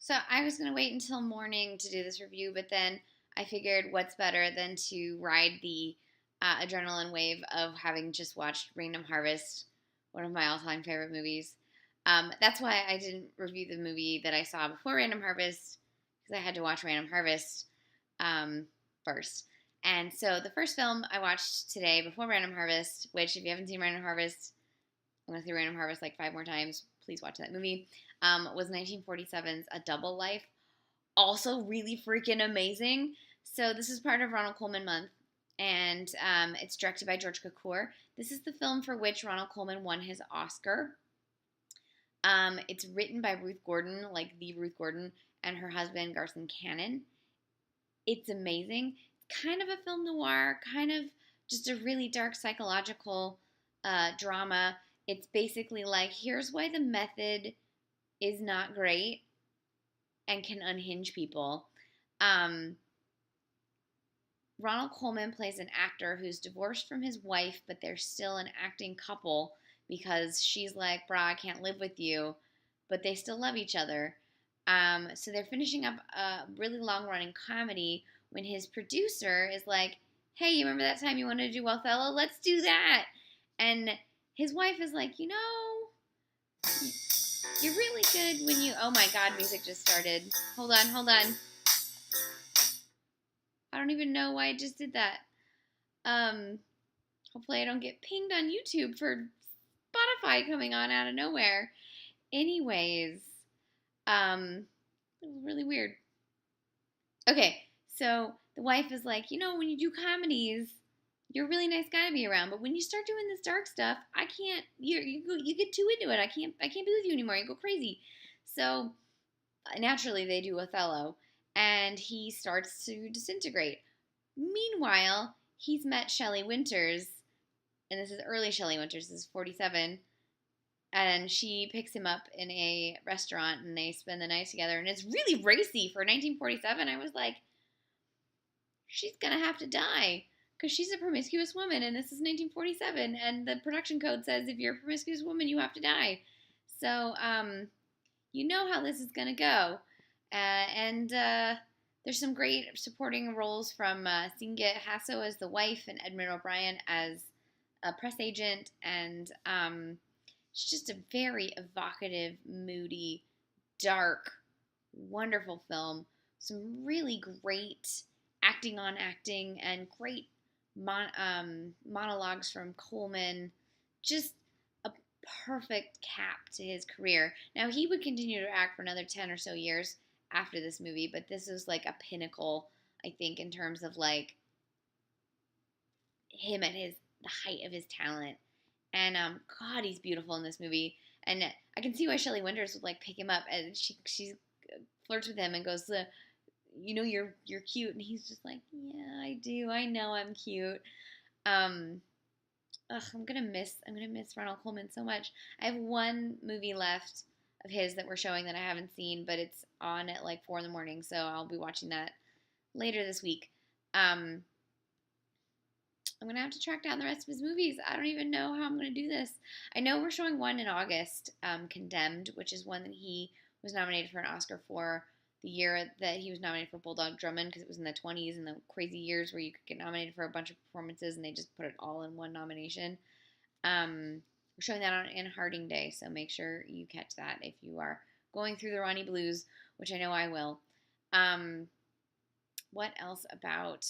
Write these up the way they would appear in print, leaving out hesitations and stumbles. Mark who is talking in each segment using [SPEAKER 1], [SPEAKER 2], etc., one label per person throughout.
[SPEAKER 1] So I was going to wait until morning to do this review, but then I figured what's better than to ride the adrenaline wave of having just watched Random Harvest, one of my all-time favorite movies. That's why I didn't review the movie that I saw before Random Harvest, because I had to watch Random Harvest first. And so the first film I watched today before Random Harvest, which if you haven't seen Random Harvest, I'm going to say Random Harvest like 5 more times. Please watch that movie. Was 1947's A Double Life. Also really freaking amazing. So this is part of Ronald Colman month, and it's directed by George Cukor. This is the film for which Ronald Colman won his Oscar. It's written by Ruth Gordon, like the Ruth Gordon, and her husband, Garson Kanin. It's amazing. It's kind of a film noir, kind of just a really dark psychological drama. It's basically like, here's why the method is not great and can unhinge people. Ronald Colman plays an actor who's divorced from his wife, but they're still an acting couple because she's like, brah, I can't live with you, but they still love each other. So they're finishing up a really long-running comedy when his producer is like, hey, you remember that time you wanted to do Othello? Let's do that. And his wife is like, you're really good when you... Oh my God, music just started. Hold on. I don't even know why I just did that. Hopefully I don't get pinged on YouTube for Spotify coming on out of nowhere. Anyways, it was really weird. Okay, so the wife is like, when you do comedies, you're a really nice guy to be around, but when you start doing this dark stuff, I can't. You get too into it. I can't be with you anymore. You go crazy. So naturally, they do Othello, and he starts to disintegrate. Meanwhile, he's met Shelley Winters, and this is early Shelley Winters. This is 47, and she picks him up in a restaurant, and they spend the night together, and it's really racy for 1947. I was like, she's gonna have to die. Because she's a promiscuous woman, and this is 1947, and the production code says if you're a promiscuous woman, you have to die. So, you know how this is going to go. And there's some great supporting roles from Singit Hasso as the wife and Edmund O'Brien as a press agent. And it's just a very evocative, moody, dark, wonderful film. Some really great acting on acting and great monologues from Colman. Just a perfect cap to his career. Now, he would continue to act for another 10 or so years after this movie, but this is like a pinnacle, I think, in terms of like him at the height of his talent. And God, he's beautiful in this movie. And I can see why Shelley Winters would like pick him up, and she flirts with him and goes, you're cute, and he's just like, yeah, I do. I know I'm cute. I'm gonna miss Ronald Colman so much. I have one movie left of his that we're showing that I haven't seen, but it's on at like 4 in the morning, so I'll be watching that later this week. I'm gonna have to track down the rest of his movies. I don't even know how I'm gonna do this. I know we're showing one in August, Condemned, which is one that he was nominated for an Oscar for the year that he was nominated for Bulldog Drummond, because it was in the 20s and the crazy years where you could get nominated for a bunch of performances and they just put it all in one nomination. We're showing that on in Harding Day, so make sure you catch that if you are going through the Ronnie Blues, which I know I will. What else about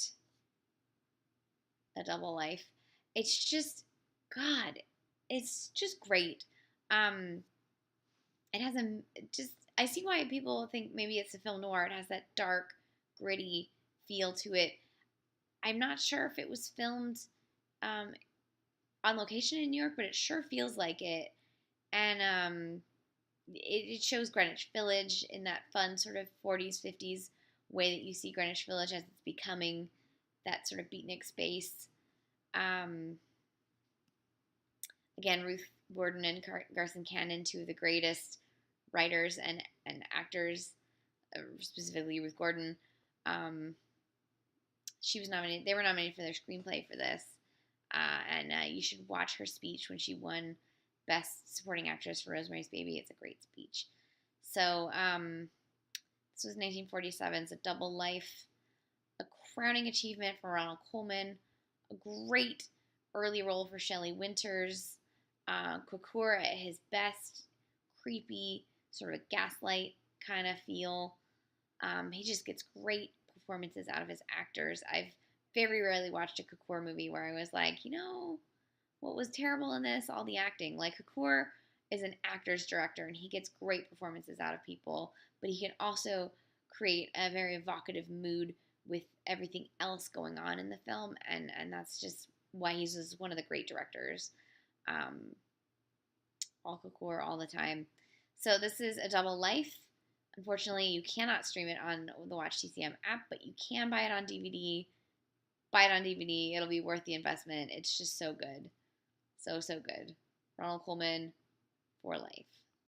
[SPEAKER 1] A Double Life? It's just, God, it's just great. It has I see why people think maybe it's a film noir. It has that dark, gritty feel to it. I'm not sure if it was filmed on location in New York, but it sure feels like it. And it shows Greenwich Village in that fun sort of 40s, 50s way that you see Greenwich Village as it's becoming that sort of beatnik space. Again, Ruth Gordon and Garson Kanin, two of the greatest writers and actors, specifically Ruth Gordon. She was nominated. They were nominated for their screenplay for this, and you should watch her speech when she won Best Supporting Actress for Rosemary's Baby. It's a great speech. So This was 1947. It's a double life, a crowning achievement for Ronald Colman, a great early role for Shelley Winters. Cukor at his best, creepy, sort of gaslight kind of feel. He just gets great performances out of his actors. I've very rarely watched a Cukor movie where I was like, what was terrible in this? All the acting. Like, Cukor is an actor's director, and he gets great performances out of people, but he can also create a very evocative mood with everything else going on in the film, and that's just why he's just one of the great directors. All Cukor all the time. So this is A Double Life. Unfortunately, you cannot stream it on the Watch TCM app, but you can buy it on DVD. Buy it on DVD. It'll be worth the investment. It's just so good. So good. Ronald Colman for life.